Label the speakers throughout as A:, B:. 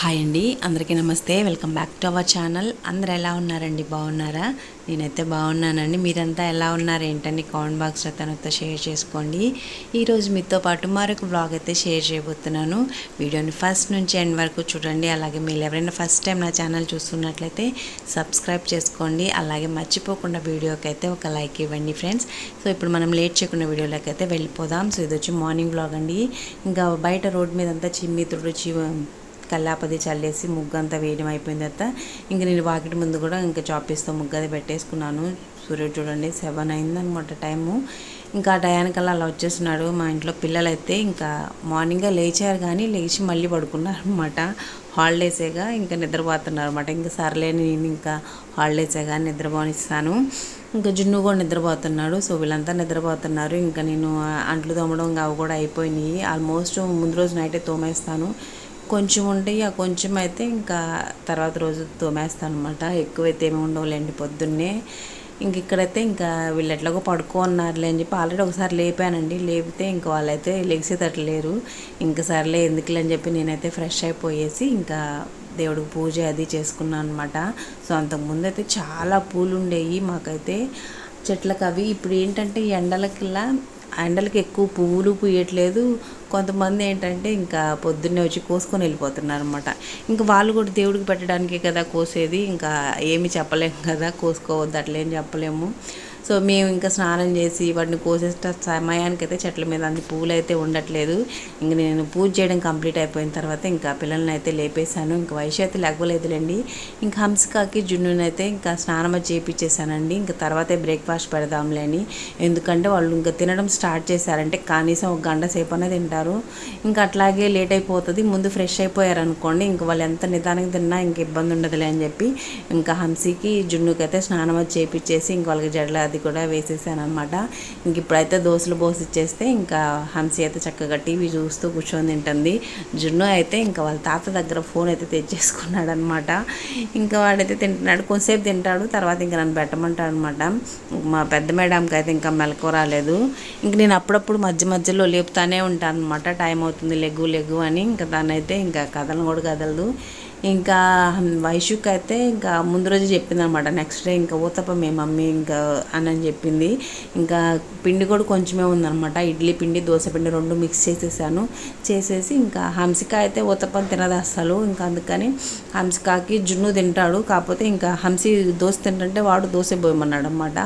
A: Hi అండి, అందరికీ నమస్తే. Welcome back to our channel. అందరు ఎలా ఉన్నారండి? బాగున్నారా? నేనైతే బాగున్నానండి. మీరంతా ఎలా ఉన్నారు ఏంటండి? కామెంట్ బాక్స్లో తనతో షేర్ చేసుకోండి. ఈరోజు మీతో పాటు మరొక బ్లాగ్ అయితే షేర్ చేయబోతున్నాను. వీడియోని ఫస్ట్ నుంచి ఎండ్ వరకు చూడండి. అలాగే మీరు ఎవరైనా ఫస్ట్ టైం నా ఛానల్ చూస్తున్నట్లయితే సబ్స్క్రైబ్ చేసుకోండి. అలాగే మర్చిపోకుండా వీడియోకి అయితే ఒక లైక్ ఇవ్వండి ఫ్రెండ్స్. సో ఇప్పుడు మనం లేట్ చేయకుండా వీడియోలోకి అయితే వెళ్ళిపోదాం. సో ఇది వచ్చి మార్నింగ్ బ్లాగ్ అండి. ఇంకా బయట రోడ్ మీద అంతా చిమ్మి తుడిచి కల్లాపది చల్లేసి ముగ్గు అంతా వేయడం అయిపోయిన తర్వాత ఇంక నేను వాకిటి ముందు కూడా ఇంకా చాపిస్తో ముగ్గు అది పెట్టేసుకున్నాను. సూర్యుడు చూడండి 7 అయిందనమాట టైము. ఇంకా ఆ టయానికల్లా అలా వచ్చేస్తున్నాడు. మా ఇంట్లో పిల్లలైతే ఇంకా మార్నింగ్గా లేచారు, కానీ లేచి మళ్ళీ పడుకున్నారు అనమాట. హాలిడేసేగా ఇంకా నిద్రపోతున్నారు అనమాట. ఇంకా సర్లేని నేను ఇంకా హాలిడేసేగా నిద్రపోనిస్తాను. ఇంకా జున్ను కూడా నిద్రపోతున్నాడు. సో వీళ్ళంతా నిద్రపోతున్నారు. ఇంకా నేను అంట్లు తోమడం అవి కూడా అయిపోయినాయి. ఆల్మోస్ట్ ముందు రోజు నైటే తోమేస్తాను. కొంచెం ఉంటాయి, ఆ కొంచెం అయితే ఇంకా తర్వాత రోజు తోమేస్తాను అనమాట. ఎక్కువైతే ఏమి ఉండవులేండి పొద్దున్నే. ఇంక ఇక్కడైతే ఇంకా వీళ్ళు ఎట్లాగో పడుకోన్నారులే అని చెప్పి ఆల్రెడీ ఒకసారి లేపానండి. లేపితే ఇంకా వాళ్ళైతే లెగిసేటట్లేరు. ఇంకా సర్లే ఎందుకులే అని చెప్పి నేనైతే ఫ్రెష్ అయిపోయేసి ఇంకా దేవుడికి పూజ అది చేసుకున్నాను అనమాట. సో అంతకుముందు అయితే చాలా పూలు ఉండేవి మాకైతే చెట్లకు. అవి ఇప్పుడు ఏంటంటే ఎండలకి ఎక్కువ పువ్వులు పూయట్లేదు. కొంతమంది ఏంటంటే ఇంకా పొద్దున్నే వచ్చి కోసుకొని వెళ్ళిపోతున్నారు అనమాట. ఇంకా వాళ్ళు కూడా దేవుడికి పెట్టడానికే కదా కోసేది, ఇంకా ఏమి చెప్పలేము కదా, కోసుకోవద్దు అట్లేం చెప్పలేము. సో మేము ఇంకా స్నానం చేసి వాటిని కోసేట సమయానికి అయితే చెట్ల మీద అన్ని పువ్వులు అయితే ఉండట్లేదు. ఇంక నేను పూజ చేయడం కంప్లీట్ అయిపోయిన తర్వాత ఇంకా పిల్లల్ని అయితే లేపేశాను. ఇంకా వయసు అయితే లేకపోలేదులేండి. ఇంకా హంసికాకి జున్నుని అయితే ఇంకా స్నానం చేయించేసానండి. ఇంకా తర్వాతే బ్రేక్ఫాస్ట్ పెడదాంలే అని. ఎందుకంటే వాళ్ళు ఇంకా తినడం స్టార్ట్ చేశారంటే కనీసం 1 గంట సేపు అనేది తింటారు. ఇంకా అట్లాగే లేట్ అయిపోతుంది. ముందు ఫ్రెష్ అయిపోయారు అనుకోండి, ఇంకా వాళ్ళు ఎంత నిదానంగా తిన్నా ఇంక ఇబ్బంది ఉండదులే అని చెప్పి ఇంకా హంసికి జున్నుకి అయితే స్నానం చేయించేసి ఇంక వాళ్ళకి జడలు అది కూడా వేసేసాను అనమాట. ఇంక ఇప్పుడైతే దోశలు పోసి ఇచ్చేస్తే ఇంకా హంసి అయితే చక్కగా టీవీ చూస్తూ కూర్చొని తింటుంది. జున్ను అయితే ఇంకా వాళ్ళ తాత దగ్గర ఫోన్ అయితే తెచ్చేసుకున్నాడు అనమాట. ఇంకా వాడైతే తింటున్నాడు, కొంతసేపు తింటాడు, తర్వాత ఇంకా నన్ను పెట్టమంటాడు అనమాట. మా పెద్ద మేడంకి అయితే ఇంకా మెలకు రాలేదు. ఇంక నేను అప్పుడప్పుడు మధ్యలో లేపుతానే ఉంటాను అనమాట. టైం అవుతుంది లెగ్గు అని. ఇంకా దాన్నైతే ఇంకా కదలను కూడా కదలదు. ఇంకా వైషుకి అయితే ఇంకా ముందు రోజు చెప్పింది అనమాట, నెక్స్ట్ డే ఇంకా ఊతప్పం మీ మమ్మీ ఇంకా అని చెప్పింది. ఇంకా పిండి కూడా కొంచెమే ఉందనమాట. ఇడ్లీ పిండి దోశ పిండి 2 మిక్స్ చేసేసి ఇంకా హంసిక అయితే ఊతప్పం తినదు అసలు. ఇంకా అందుకని హంసికాకి జున్ను తింటాడు. కాకపోతే ఇంకా హంసి దోశ తింటుంటే వాడు దోశ పోయమన్నాడు అనమాట.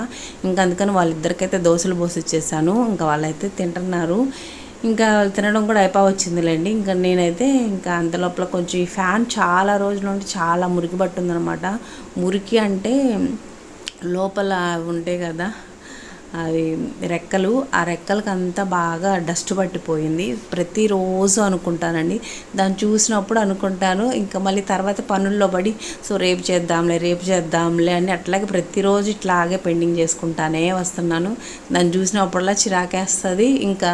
A: ఇంకా అందుకని వాళ్ళిద్దరికైతే దోశలు పోసి ఇచ్చేసాను. ఇంకా వాళ్ళైతే తింటున్నారు. ఇంకా తినడం కూడా అయిపోవచ్చిందిలేండి. ఇంకా నేనైతే ఇంకా అంతలోపల కొంచెం ఈ ఫ్యాన్ చాలా రోజుల నుండి చాలా మురికి పట్టుందనమాట. మురికి అంటే లోపల ఉంటాయి కదా అవి రెక్కలు, ఆ రెక్కలకి అంతా బాగా డస్ట్ పట్టిపోయింది. ప్రతిరోజు అనుకుంటానండి, దాన్ని చూసినప్పుడు అనుకుంటాను. ఇంకా మళ్ళీ తర్వాత పనుల్లో పడి సో రేపు చేద్దాంలే అని అట్లాగే ప్రతిరోజు ఇట్లాగే పెండింగ్ చేసుకుంటానే వస్తున్నాను. దాన్ని చూసినప్పుడల్లా చిరాకేస్తుంది. ఇంకా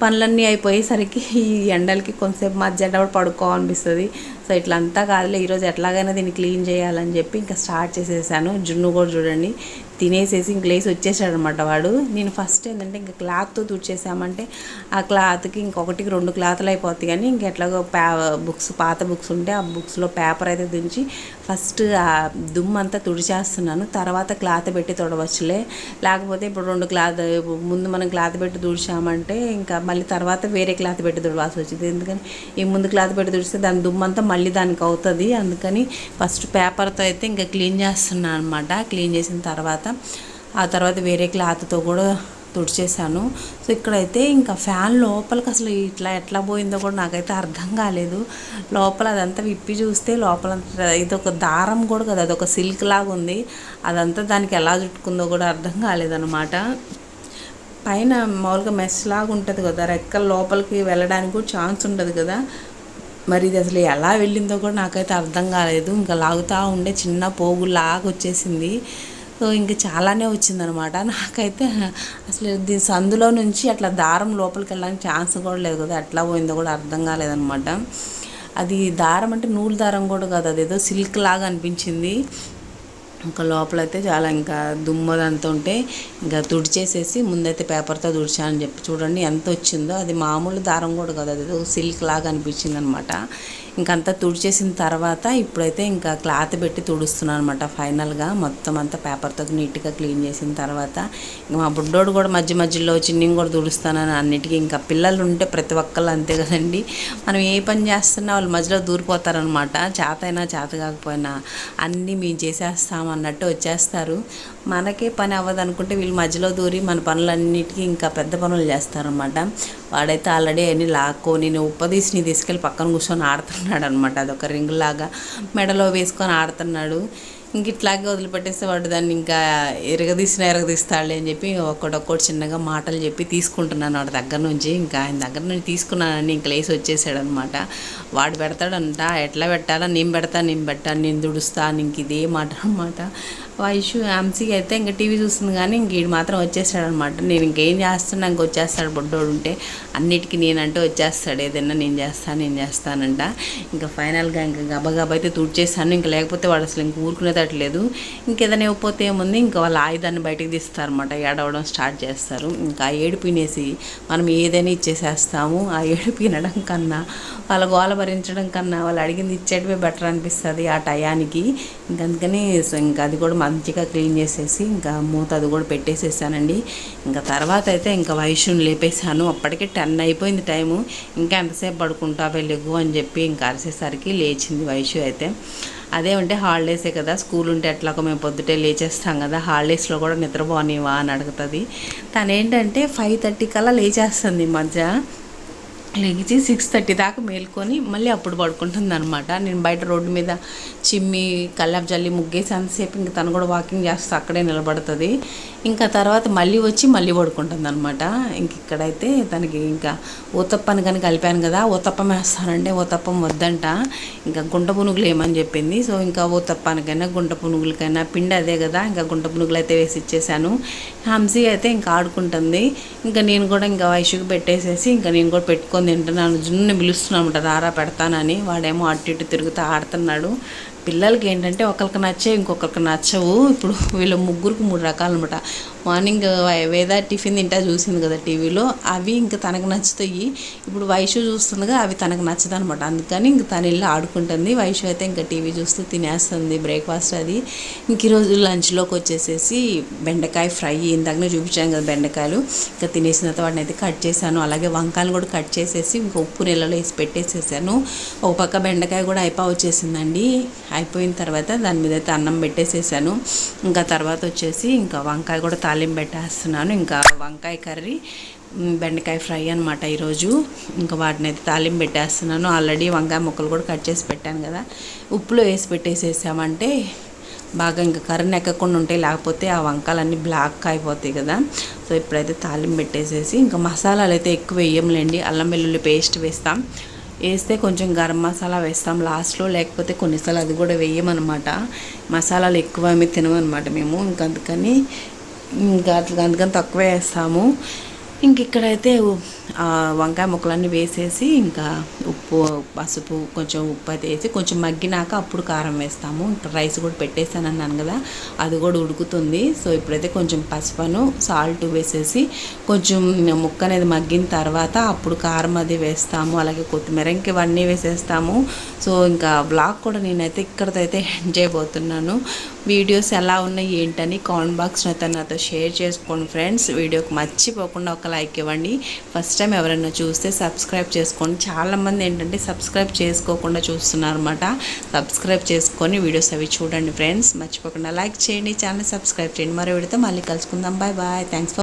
A: పనులన్నీ అయిపోయేసరికి ఈ ఎండలకి కొంతసేపు మధ్యాహ్నం పడుకోవాలనిపిస్తుంది. సో ఇట్లా అంతా కాదులే, ఈరోజు ఎట్లాగైనా దీన్ని క్లీన్ చేయాలని చెప్పి ఇంకా స్టార్ట్ చేసేసాను. జున్ను కూడా చూడండి తినేసేసి ఇంక లేసి వచ్చేసాడు అనమాట వాడు. నేను ఫస్ట్ ఏంటంటే ఇంకా క్లాత్తో తుడిచేసామంటే ఆ క్లాత్కి ఇంకొకటికి 2 క్లాత్లు అయిపోతాయి. కానీ ఇంకెట్లాగో పాత బుక్స్ ఉంటే ఆ బుక్స్లో పేపర్ అయితే దించి ఫస్ట్ ఆ దుమ్ము అంతా తుడిచేస్తున్నాను. తర్వాత క్లాత్ పెట్టి తుడవచ్చులే. లేకపోతే ఇప్పుడు 2 క్లాత్ ముందు మనం క్లాత్ పెట్టి తుడిచామంటే ఇంకా మళ్ళీ తర్వాత వేరే క్లాత్ పెట్టి తుడవాల్సి వచ్చింది. ఎందుకని ఈ ముందు క్లాత్ పెట్టి తుడిస్తే దాని దుమ్ము అంతా మళ్ళీ దానికి అవుతుంది. అందుకని ఫస్ట్ పేపర్తో అయితే ఇంకా క్లీన్ చేస్తున్నాను అనమాట. క్లీన్ చేసిన ఆ తర్వాత వేరే క్లాత్తో కూడా తుడిచేసాను. సో ఇక్కడైతే ఇంకా ఫ్యాన్ లోపలికి అసలు ఎట్లా పోయిందో కూడా నాకైతే అర్థం కాలేదు. లోపల అదంతా విప్పి చూస్తే లోపల ఇది ఒక దారం కూడా కదా, అదొక సిల్క్ లాగా ఉంది. అదంతా దానికి ఎలా చుట్టుకుందో కూడా అర్థం కాలేదన్నమాట. పైన మామూలుగా మెస్ లాగా ఉంటుంది కదా, రెక్కల లోపలికి వెళ్ళడానికి కూడా ఛాన్స్ ఉంటుంది కదా, మరి ఇది అసలు ఎలా వెళ్ళిందో కూడా నాకైతే అర్థం కాలేదు. ఇంకా లాగుతూ ఉండే చిన్న పోగులాగా వచ్చేసింది. సో ఇంకా చాలానే వచ్చిందనమాట. నాకైతే అసలు దీని సందులో నుంచి అట్లా దారం లోపలికి వెళ్ళడానికి ఛాన్స్ కూడా లేదు కదా, ఎట్లా పోయిందో కూడా అర్థం కాలేదనమాట. అది దారం అంటే నూలు దారం కూడా కాదు, అదేదో సిల్క్ లాగా అనిపించింది. ఇంకా లోపలైతే చాలా ఇంకా దుమ్మదంతా ఉంటే ఇంకా తుడిచేసేసి ముందైతే పేపర్తో తుడిచానని చెప్పి చూడండి ఎంత వచ్చిందో. అది మామూలు దారం కూడా కదా, అది సిల్క్ లాగా అనిపించింది అనమాట. ఇంకంతా తుడిచేసిన తర్వాత ఇప్పుడైతే ఇంకా క్లాత్ పెట్టి తుడుస్తున్నాను అనమాట. ఫైనల్గా మొత్తం అంతా పేపర్తో నీట్గా క్లీన్ చేసిన తర్వాత ఇంకా మా బుడ్డోడు కూడా మధ్య మధ్యలో చిన్నిని కూడా తుడుస్తానని అన్నిటికీ. ఇంకా పిల్లలు ఉంటే ప్రతి ఒక్కళ్ళు అంతే కదండి, మనం ఏ పని చేస్తున్నా వాళ్ళు మధ్యలో దూరిపోతారనమాట. చేతైనా చేత కాకపోయినా అన్నీ మేము చేసేస్తాం అన్నట్టు వచ్చేస్తారు. మనకే పని అవ్వదు అనుకుంటే వీళ్ళు మధ్యలో దూరి మన పనులన్నిటికీ ఇంకా పెద్ద పనులు చేస్తారనమాట. వాడైతే ఆల్రెడీ అన్ని లాక్కొని ఉప్పదీసి తీసుకెళ్ళి పక్కన కూర్చొని ఆడుతున్నాడు అనమాట. అదొక రింగ్ లాగా మెడలో వేసుకొని ఆడుతున్నాడు. ఇంక ఇట్లాగే వదిలిపెట్టేస్తే వాడు దాన్ని ఇంకా ఎరగదీస్తాడులే అని చెప్పి ఒక్కొక్కటి చిన్నగా మాటలు చెప్పి తీసుకుంటున్నాను వాడి దగ్గర నుంచి. ఇంకా ఆయన దగ్గర నుంచి తీసుకున్నానని ఇంక లేసి వచ్చేసాడు అనమాట. వాడు పెడతాడంట, ఎట్లా పెట్టాలా, నేను పెడతాను, నేను దుడుస్తాను, ఇంక ఇదే మాట అనమాట. వైషు ఆమ్సీ అయితే ఇంకా టీవీ చూస్తుంది కానీ ఇంక వీడు మాత్రం వచ్చేసాడనమాట. నేను ఇంకేం చేస్తున్నా ఇంక వచ్చేస్తాడు. బొడ్డోడు ఉంటే అన్నిటికీ నేనంటూ వచ్చేస్తాడు. ఏదైనా నేను చేస్తానంట. ఇంకా ఫైనల్గా ఇంకా గబగబా అయితే తుడిచేసాను. ఇంకా లేకపోతే వాడు అసలు ఇంక ఊరుకునేదట్లేదు. ఇంకేదైనా ఇవ్వకపోతే ఏముంది, ఇంకా వాళ్ళ ఆయుధాన్ని బయటకు తీస్తారనమాట. ఏడవడం స్టార్ట్ చేస్తారు. ఇంకా ఆ ఏడుపు వినేసి మనం ఏదైనా ఇచ్చేసేస్తాము. ఆ ఏడుపు వినడం కన్నా వాళ్ళ గోల భరించడం కన్నా వాళ్ళు అడిగింది ఇచ్చేటమే బెటర్ అనిపిస్తుంది ఆ టయానికి. అందుకని ఇంకా అది కూడా మంచిగా క్లీన్ చేసేసి ఇంకా మూత అది కూడా పెట్టేసేసానండి. ఇంకా తర్వాత అయితే ఇంకా వైషుని లేపేశాను. అప్పటికే 10 అయిపోయింది టైము. ఇంకా ఎంతసేపు పడుకుంటావే లెగ్గు అని చెప్పి ఇంకా అరిసేసరికి లేచింది వైషు అయితే. అదేమంటే హాలిడేసే కదా, స్కూల్ ఉంటే ఎట్లాగో మేము పొద్దుటే లేచేస్తాం కదా, హాలిడేస్లో కూడా నిద్రపోనివా అని అడుగుతుంది. తనేంటంటే 5:30 కల్లా లేచేస్తుంది. మధ్య లేచి 6:30 దాకా మేల్కొని మళ్ళీ అప్పుడు పడుకుంటుంది అనమాట. నేను బయట రోడ్డు మీద చిమ్మి కల్లాపు జల్లి ముగ్గేసి అంతసేపు ఇంక తను కూడా వాకింగ్ చేస్తూ అక్కడే నిలబడుతుంది. ఇంకా తర్వాత మళ్ళీ వచ్చి మళ్ళీ పడుకుంటుంది అనమాట. ఇంక ఇక్కడైతే తనకి ఇంకా ఊతప్పని కానీ కలిపాను కదా, ఊతప్పం వేస్తానంటే ఊతప్పం వద్దంట, ఇంకా గుంట పునుగులు ఏమని చెప్పింది. సో ఇంకా ఊతప్పానికైనా గుంట పునుగులకైనా పిండి అదే కదా, ఇంకా గుంట పునుగులు అయితే వేసి ఇచ్చేసాను. హంసీ అయితే ఇంకా ఆడుకుంటుంది. ఇంకా నేను కూడా ఇంకా వైషుకి పెట్టేసేసి ఇంకా నేను కూడా పెట్టుకొని తింటున్నాను. జున్ను పిలుస్తున్నాను రారా పెడతానని. వాడేమో అటు ఇటు తిరుగుతూ ఆడుతున్నాడు. పిల్లలకి ఏంటంటే ఒకరికి నచ్చేవి ఇంకొకరికి నచ్చవు. ఇప్పుడు వీళ్ళు ముగ్గురికి 3 రకాలు అనమాట. మార్నింగ్ వేద టిఫిన్ తింటా చూసింది కదా టీవీలో, అవి ఇంకా తనకు నచ్చుతాయి. ఇప్పుడు వైషు చూస్తుందిగా, అవి తనకు నచ్చదు అనమాట. అందుకని ఇంక తను వెళ్ళి ఆడుకుంటుంది. వైషు అయితే ఇంకా టీవీ చూస్తూ తినేస్తుంది బ్రేక్ఫాస్ట్ అది. ఇంక ఈరోజు లంచ్లోకి వచ్చేసేసి బెండకాయ ఫ్రై, ఇందాకనే చూపించాను కదా బెండకాయలు. ఇంకా తినేసిన తర్వాత వాటిని అయితే కట్ చేశాను. అలాగే వంకాయలు కూడా కట్ చేసేసి ఇంకా ఉప్పు నీళ్ళలో వేసి పెట్టేసేసాను. ఒక పక్క బెండకాయ కూడా వచ్చేసిందండి. అయిపోయిన తర్వాత దాని మీద అయితే అన్నం పెట్టేసేసాను. ఇంకా తర్వాత వచ్చేసి ఇంకా వంకాయ కూడా తాలింపు పెట్టేస్తున్నాను. ఇంకా వంకాయ కర్రీ, బెండకాయ ఫ్రై అనమాట ఈరోజు. ఇంకా వాటిని అయితే తాలింపు పెట్టేస్తున్నాను. ఆల్రెడీ వంకాయ ముక్కలు కూడా కట్ చేసి పెట్టాను కదా, ఉప్పులో వేసి పెట్టేసేసామంటే బాగా ఇంకా కర్రీని ఎక్కకుండా ఉంటాయి, లేకపోతే ఆ వంకాయలన్నీ బ్లాక్ అయిపోతాయి కదా. సో ఇప్పుడైతే తాలింపు పెట్టేసేసి ఇంకా మసాలాలు అయితే ఎక్కువ వేయంలేండి. అల్లం వెల్లుల్లి పేస్ట్ వేస్తాం, వేస్తే కొంచెం గరం మసాలా వేస్తాం లాస్ట్లో, లేకపోతే కొన్నిసార్లు అది కూడా వేయమన్నమాట. మసాలాలు ఎక్కువ ఏమీ తినమన్నమాట మేము. అందుకని తక్కువే వేస్తాము. ఇంక ఇక్కడైతే వంకాయ ముక్కలన్నీ వేసేసి ఇంకా ఉప్పు, పసుపు, కొంచెం ఉప్పు అయితే వేసి కొంచెం మగ్గినాక అప్పుడు కారం వేస్తాము. ఇంకా రైస్ కూడా పెట్టేసాను అన్నాను కదా, అది కూడా ఉడుకుతుంది. సో ఇప్పుడైతే కొంచెం పసుపును సాల్ట్ వేసేసి కొంచెం ముక్క అనేది మగ్గిన తర్వాత అప్పుడు కారం అది వేస్తాము. అలాగే కొత్తిమీర ఇంక ఇవన్నీ వేసేస్తాము. సో ఇంకా బ్లాగ్ కూడా నేనైతే ఇక్కడితో అయితే ఎండ్ చేయబోతున్నాను. వీడియోస్ ఎలా ఉన్నాయి ఏంటని కామెంట్ బాక్స్లో అయితే నాతో షేర్ చేసుకోండి ఫ్రెండ్స్. వీడియోకి మర్చిపోకుండా ఒక లైక్ ఇవ్వండి. ఫస్ట్ టైం ఎవరైనా చూస్తే సబ్స్క్రైబ్ చేసుకోండి. చాలామంది ఏంటంటే సబ్స్క్రైబ్ చేసుకోకుండా చూస్తున్నారు అనమాట. సబ్స్క్రైబ్ చేసుకొని వీడియోస్ అవి చూడండి ఫ్రెండ్స్. మర్చిపోకుండా లైక్ చేయండి, ఛానల్ సబ్స్క్రైబ్ చేయండి. మరో వీడియోతో మళ్ళీ కలుసుకుందాం. Bye bye. Thanks for